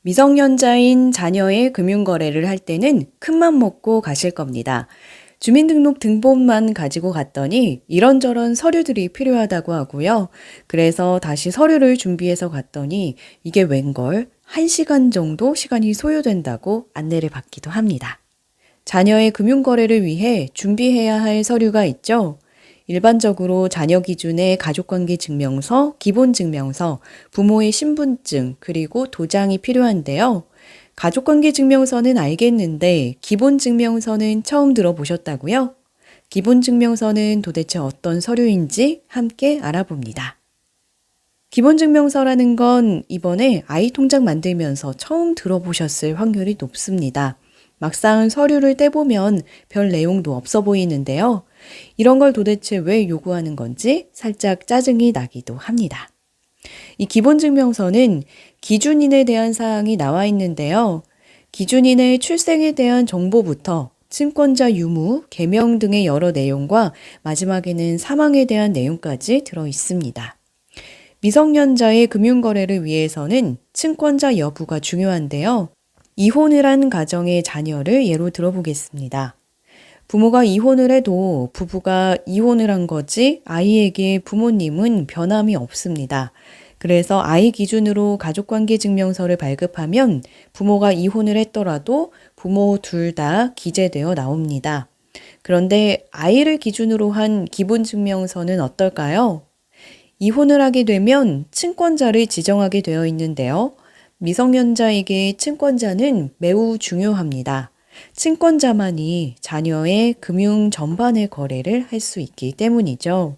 미성년자인 자녀의 금융거래를 할 때는 큰맘 먹고 가실 겁니다. 주민등록 등본만 가지고 갔더니 이런저런 서류들이 필요하다고 하고요. 그래서 다시 서류를 준비해서 갔더니 이게 웬걸 1시간 정도 시간이 소요된다고 안내를 받기도 합니다. 자녀의 금융거래를 위해 준비해야 할 서류가 있죠. 일반적으로 자녀 기준의 가족관계 증명서, 기본증명서, 부모의 신분증, 그리고 도장이 필요한데요. 가족관계 증명서는 알겠는데 기본증명서는 처음 들어보셨다고요? 기본증명서는 도대체 어떤 서류인지 함께 알아봅니다. 기본증명서라는 건 이번에 아이 통장 만들면서 처음 들어보셨을 확률이 높습니다. 막상 서류를 떼보면 별 내용도 없어 보이는데요. 이런 걸 도대체 왜 요구하는 건지 살짝 짜증이 나기도 합니다. 이 기본증명서는 기준인에 대한 사항이 나와 있는데요. 기준인의 출생에 대한 정보부터 친권자 유무, 개명 등의 여러 내용과 마지막에는 사망에 대한 내용까지 들어 있습니다. 미성년자의 금융거래를 위해서는 친권자 여부가 중요한데요. 이혼을 한 가정의 자녀를 예로 들어보겠습니다. 부모가 이혼을 해도 부부가 이혼을 한 거지 아이에게 부모님은 변함이 없습니다. 그래서 아이 기준으로 가족관계 증명서를 발급하면 부모가 이혼을 했더라도 부모 둘 다 기재되어 나옵니다. 그런데 아이를 기준으로 한 기본증명서는 어떨까요? 이혼을 하게 되면 친권자를 지정하게 되어 있는데요. 미성년자에게 친권자는 매우 중요합니다. 친권자만이 자녀의 금융 전반의 거래를 할 수 있기 때문이죠.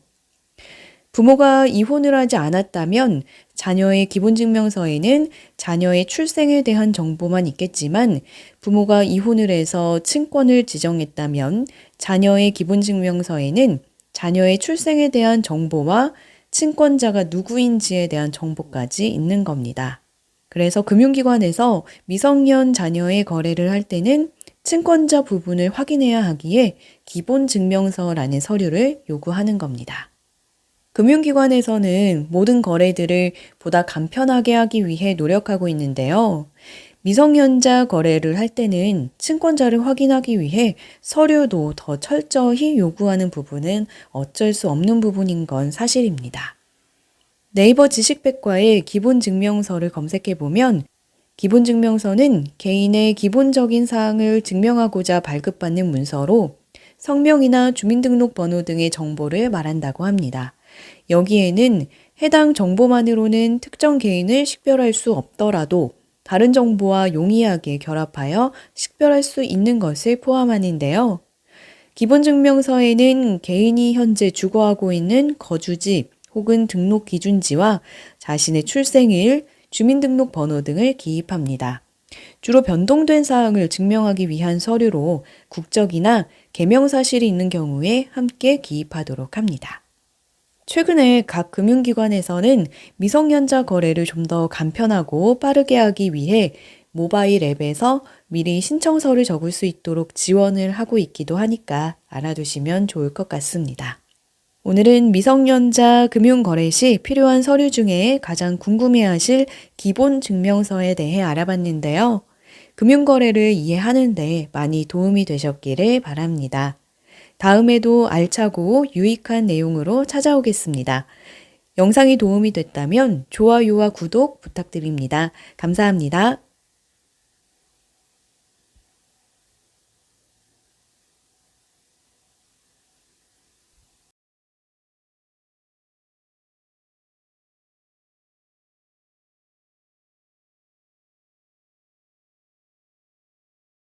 부모가 이혼을 하지 않았다면 자녀의 기본증명서에는 자녀의 출생에 대한 정보만 있겠지만 부모가 이혼을 해서 친권을 지정했다면 자녀의 기본증명서에는 자녀의 출생에 대한 정보와 친권자가 누구인지에 대한 정보까지 있는 겁니다. 그래서 금융기관에서 미성년 자녀의 거래를 할 때는 친권자 부분을 확인해야 하기에 기본증명서라는 서류를 요구하는 겁니다. 금융기관에서는 모든 거래들을 보다 간편하게 하기 위해 노력하고 있는데요. 미성년자 거래를 할 때는 친권자를 확인하기 위해 서류도 더 철저히 요구하는 부분은 어쩔 수 없는 부분인 건 사실입니다. 네이버 지식백과의 기본증명서를 검색해보면 기본증명서는 개인의 기본적인 사항을 증명하고자 발급받는 문서로 성명이나 주민등록번호 등의 정보를 말한다고 합니다. 여기에는 해당 정보만으로는 특정 개인을 식별할 수 없더라도 다른 정보와 용이하게 결합하여 식별할 수 있는 것을 포함하는데요. 기본증명서에는 개인이 현재 주거하고 있는 거주지 혹은 등록 기준지와 자신의 출생일, 주민등록번호 등을 기입합니다. 주로 변동된 사항을 증명하기 위한 서류로 국적이나 개명사실이 있는 경우에 함께 기입하도록 합니다. 최근에 각 금융기관에서는 미성년자 거래를 좀 더 간편하고 빠르게 하기 위해 모바일 앱에서 미리 신청서를 적을 수 있도록 지원을 하고 있기도 하니까 알아두시면 좋을 것 같습니다. 오늘은 미성년자 금융거래 시 필요한 서류 중에 가장 궁금해하실 기본 증명서에 대해 알아봤는데요. 금융거래를 이해하는 데 많이 도움이 되셨기를 바랍니다. 다음에도 알차고 유익한 내용으로 찾아오겠습니다. 영상이 도움이 됐다면 좋아요와 구독 부탁드립니다. 감사합니다.